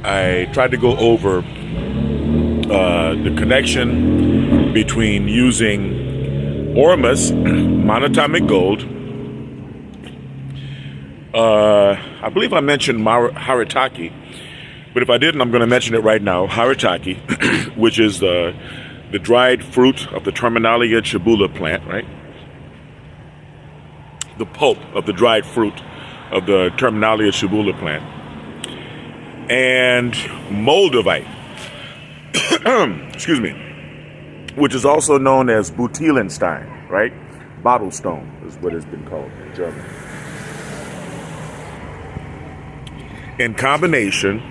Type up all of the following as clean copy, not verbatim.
I tried to go over the connection between using Ormus, monatomic gold. I believe I mentioned Haitaki, but if I didn't, I'm going to mention it right now. Haitaki, which is the dried fruit of the Terminalia chibula plant, right? The pulp of the dried fruit of the Terminalia chibula plant. And Moldavite, excuse me, which is also known as Butilenstein, right? Bottle stone is what it's been called in German. In combination,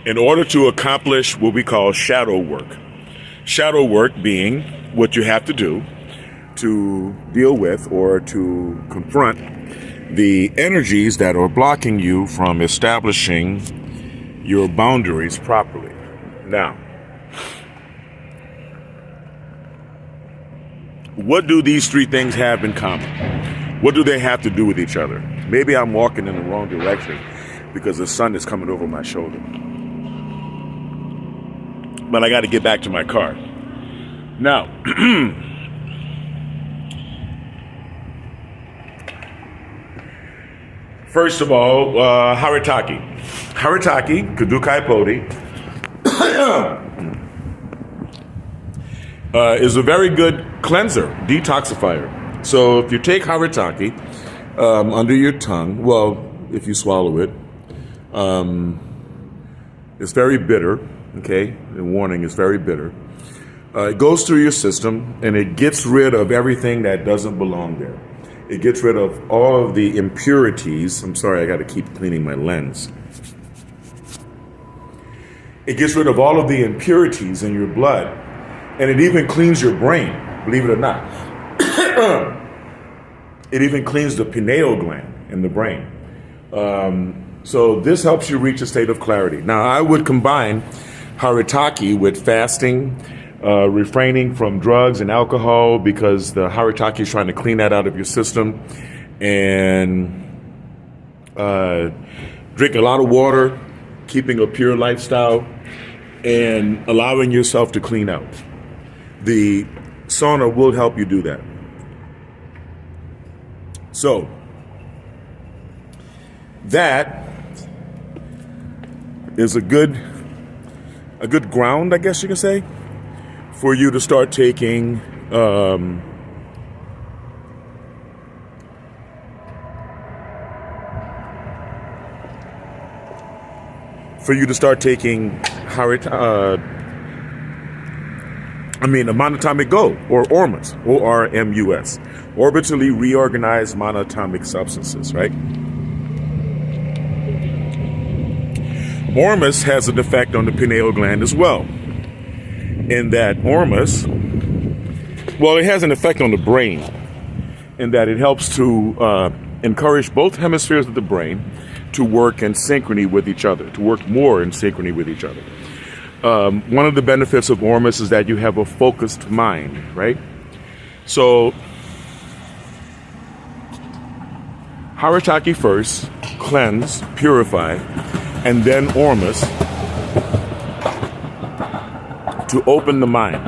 in order to accomplish what we call shadow work. Shadow work being what you have to do to deal with or to confront the energies that are blocking you from establishing your boundaries properly. Now, what do these three things have in common? What do they have to do with each other? Maybe I'm walking in the wrong direction because the sun is coming over my shoulder. But I got to get back to my car. Now, first of all, Haitaki. Haitaki, Kadukai Podi, is a very good cleanser, detoxifier. So if you take Haitaki under your tongue, well, if you swallow it, it's very bitter, okay? The warning is very bitter. It goes through your system and it gets rid of everything that doesn't belong there. It gets rid of all of the impurities. I'm sorry, I got to keep cleaning my lens. It gets rid of all of the impurities in your blood, and it even cleans your brain, believe it or not. It even cleans the pineal gland in the brain. So this helps you reach a state of clarity. Now, I would combine Haitaki with fasting, refraining from drugs and alcohol, because the Haitaki is trying to clean that out of your system, and drink a lot of water, keeping a pure lifestyle, and allowing yourself to clean out. The sauna will help you do that. So that is a good ground, I guess you can say, for you to start taking a monatomic gold, or ORMUS, O-R-M-U-S, orbitally reorganized monatomic substances, right? ORMUS has an effect on the pineal gland as well, in that ORMUS, well, it has an effect on the brain, in that it helps to encourage both hemispheres of the brain to work in synchrony with each other, to work more in synchrony with each other. One of the benefits of ORMUS is that you have a focused mind, right? So, Haitaki first, cleanse, purify, and then ORMUS to open the mind.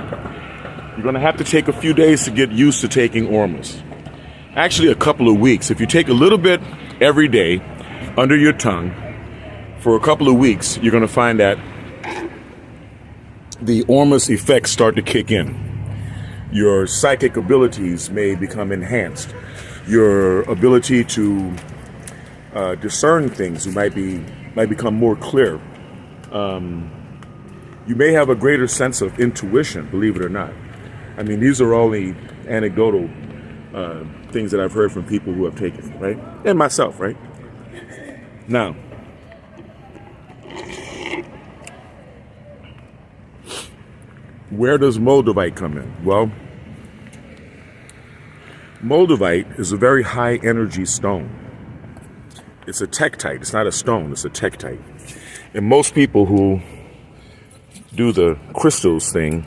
You're going to have to take a few days to get used to taking ORMUS. Actually, a couple of weeks. If you take a little bit every day under your tongue for a couple of weeks, you're going to find that the ORMUS effects start to kick in. Your psychic abilities may become enhanced. Your ability to discern things might become more clear. You may have a greater sense of intuition, believe it or not. I mean, these are only anecdotal things that I've heard from people who have taken it, right? And myself, right? Now, where does Moldavite come in? Well, Moldavite is a very high energy stone. It's a tektite. It's not a stone, it's a tektite. And most people who do the crystals thing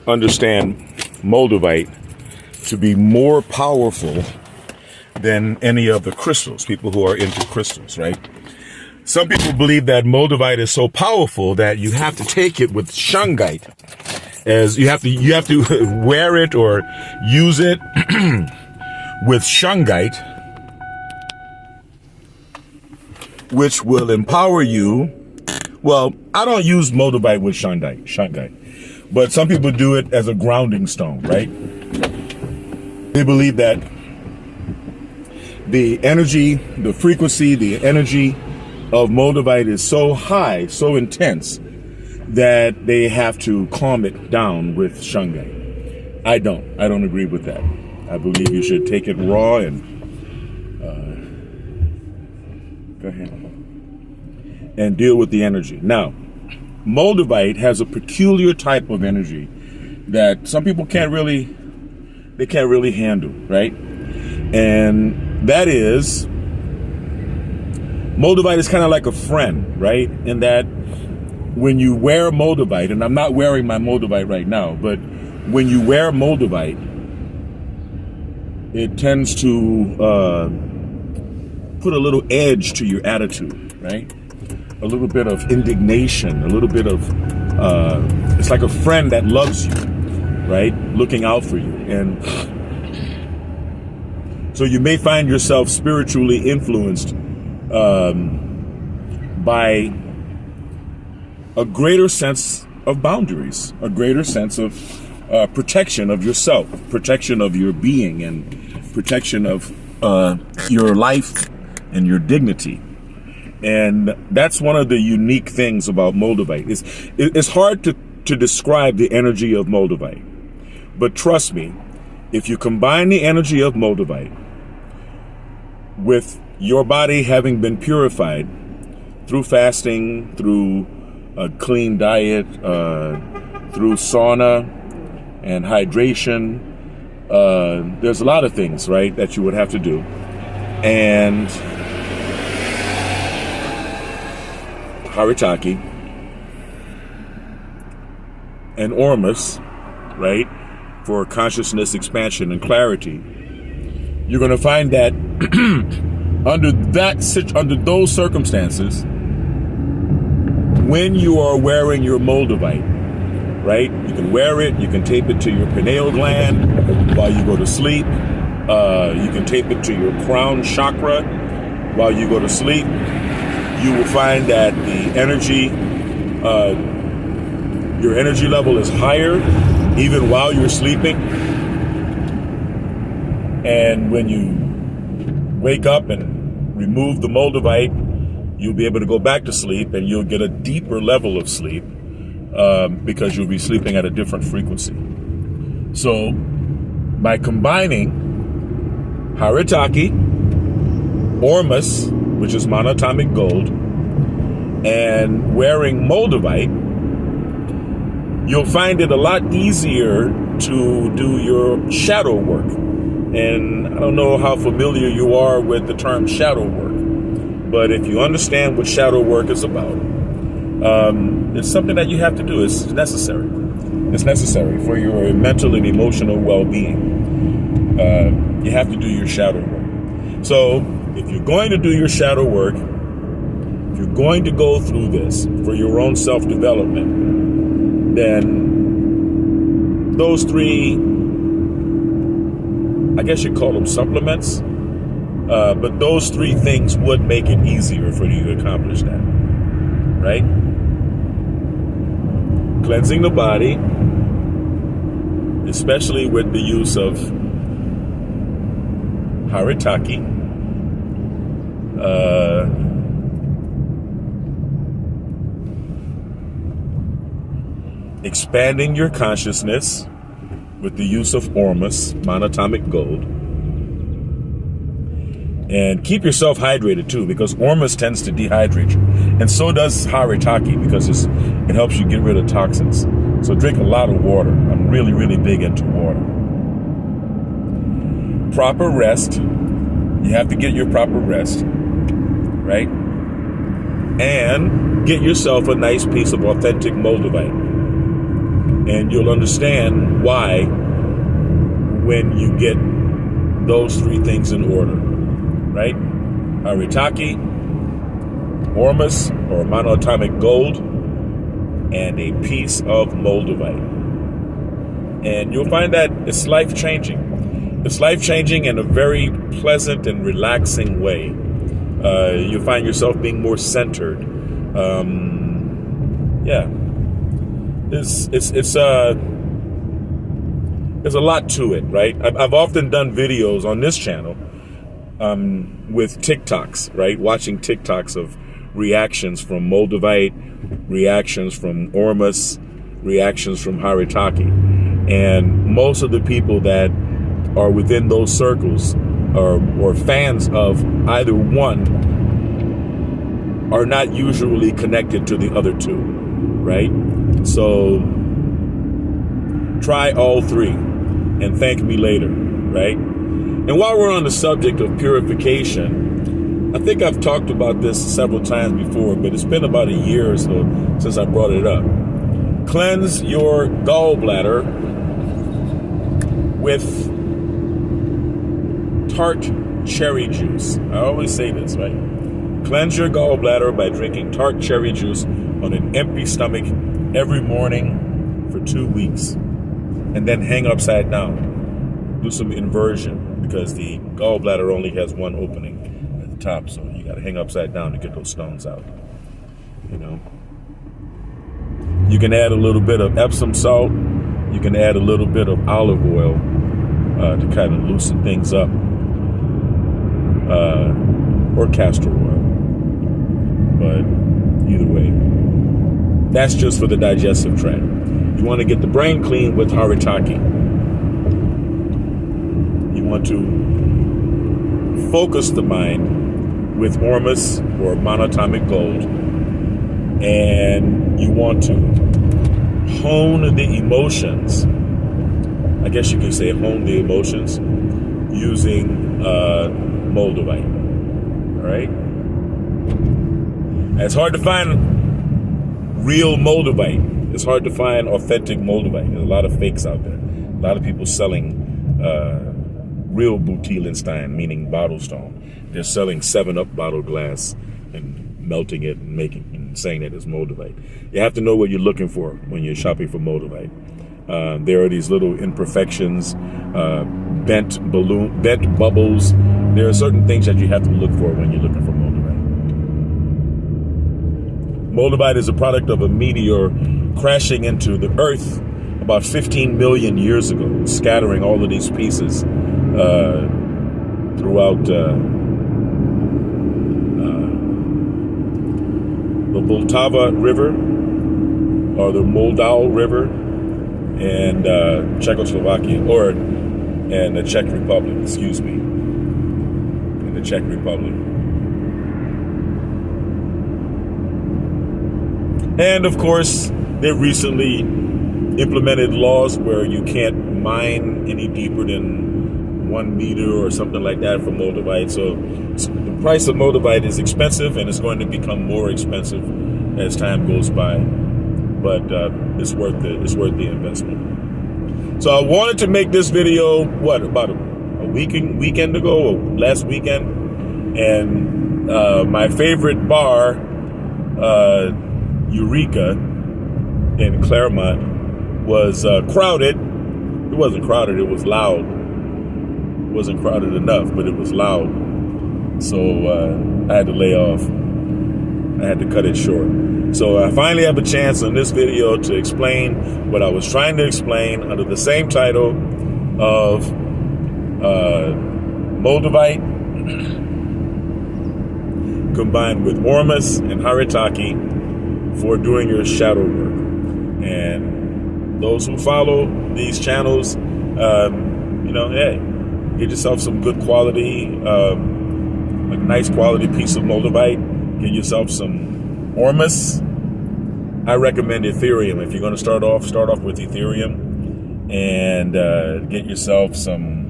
understand Moldavite to be more powerful than any of the crystals, people who are into crystals, right? Some people believe that Moldavite is so powerful that you have to take it with shungite, as you have to wear it or use it with shungite, which will empower you. Well, I don't use Moldavite with shungite, but some people do it as a grounding stone, right? They believe that the energy, the frequency, the energy of Moldavite is so high, so intense, that they have to calm it down with shungite. I don't agree with that. I believe you should take it raw and go ahead and deal with the energy. Now, Moldavite has a peculiar type of energy that some people can't really handle, right? And that is, Moldavite is kind of like a friend, right? In that when you wear Moldavite, and I'm not wearing my Moldavite right now, but when you wear Moldavite, it tends to put a little edge to your attitude, right? A little bit of indignation, a little bit of, it's like a friend that loves you, right? Looking out for you. And so you may find yourself spiritually influenced by a greater sense of boundaries, a greater sense of protection of yourself, protection of your being, and protection of your life and your dignity. And that's one of the unique things about Moldavite. It's hard to describe the energy of Moldavite, but trust me, if you combine the energy of Moldavite with your body having been purified through fasting, through a clean diet, through sauna and hydration, there's a lot of things, right, that you would have to do. And Haitaki and Ormus, right, for consciousness expansion and clarity, you're going to find that under those circumstances, when you are wearing your Moldavite, right, you can wear it, you can tape it to your pineal gland while you go to sleep. You can tape it to your crown chakra while you go to sleep. You will find that the energy, your energy level is higher even while you're sleeping. And when you wake up and remove the Moldavite, you'll be able to go back to sleep, and you'll get a deeper level of sleep because you'll be sleeping at a different frequency. So by combining Haitaki, Ormus, which is monatomic gold, and wearing Moldavite, you'll find it a lot easier to do your shadow work. And I don't know how familiar you are with the term shadow work, but if you understand what shadow work is about, it's something that you have to do. It's necessary. It's necessary for your mental and emotional well-being. You have to do your shadow work. So if you're going to do your shadow work, if you're going to go through this for your own self-development, then those three, I guess you call them supplements, but those three things would make it easier for you to accomplish that, right? Cleansing the body, especially with the use of Haitaki, expanding your consciousness with the use of Ormus, monatomic gold. And keep yourself hydrated too, because Ormus tends to dehydrate you. And so does Haitaki, because it helps you get rid of toxins. So drink a lot of water. I'm really, really big into water. Proper rest. You have to get your proper rest, right? And get yourself a nice piece of authentic Moldavite. And you'll understand why when you get those three things in order. right? Haitaki, Ormus or monoatomic gold, and a piece of Moldavite. And you'll find that it's life-changing. It's life-changing in a very pleasant and relaxing way. You'll find yourself being more centered. Yeah. There's a lot to it, right? I've often done videos on this channel with TikToks, right? Watching TikToks of reactions from Moldavite, reactions from Ormus, reactions from Haitaki. And most of the people that are within those circles or fans of either one are not usually connected to the other two, right? So try all three and thank me later, right? And while we're on the subject of purification, I think I've talked about this several times before, but it's been about a year or so since I brought it up. Cleanse your gallbladder with tart cherry juice. I always say this, right? Cleanse your gallbladder by drinking tart cherry juice on an empty stomach every morning for 2 weeks. And then hang upside down. Do some inversion because the gallbladder only has one opening at the top. So you got to hang upside down to get those stones out. You know. You can add a little bit of Epsom salt. You can add a little bit of olive oil to kind of loosen things up. Or castor oil. But either way, that's just for the digestive tract. You want to get the brain clean with Haitaki. You want to focus the mind with Ormus or monatomic gold. And you want to hone the emotions. I guess you could say hone the emotions using Moldavite. All right? And it's hard to find real Moldavite. It's hard to find authentic Moldavite. There's a lot of fakes out there. A lot of people selling real Butylenstein, meaning bottle stone. They're selling 7-Up bottle glass and melting it and saying that it's Moldavite. You have to know what you're looking for when you're shopping for Moldavite. There are these little imperfections, bent bubbles. There are certain things that you have to look for when you're looking for Moldavite. Moldavite is a product of a meteor crashing into the Earth about 15 million years ago, scattering all of these pieces throughout the Vltava River, or the Moldau River, and Czechoslovakia, and the Czech Republic, excuse me, in the Czech Republic. And of course, they recently implemented laws where you can't mine any deeper than 1 meter or something like that for Moldavite. So the price of Moldavite is expensive, and it's going to become more expensive as time goes by. But it's worth the investment. So I wanted to make this video, about a weekend ago, or last weekend, and my favorite bar, Eureka in Claremont, was crowded. It wasn't crowded, it was loud. It wasn't crowded enough, but it was loud. So I had to lay off. I had to cut it short. So I finally have a chance on this video to explain what I was trying to explain under the same title of Moldavite combined with Ormus and Haitaki for doing your shadow work. And those who follow these channels, hey, get yourself some good quality, a nice quality piece of Moldavite. Get yourself some Ormus. I recommend Ethereum. If you're going to start off with Ethereum, and get yourself some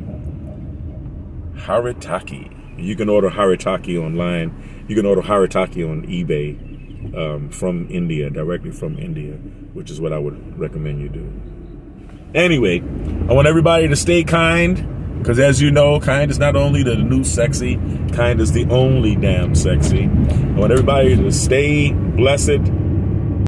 Haitaki. You can order Haitaki online. You can order Haitaki on eBay from India, directly from India, which is what I would recommend you do. Anyway, I want everybody to stay kind, Because as you know, kind is not only the new sexy, kind is the only damn sexy. I want everybody to stay blessed,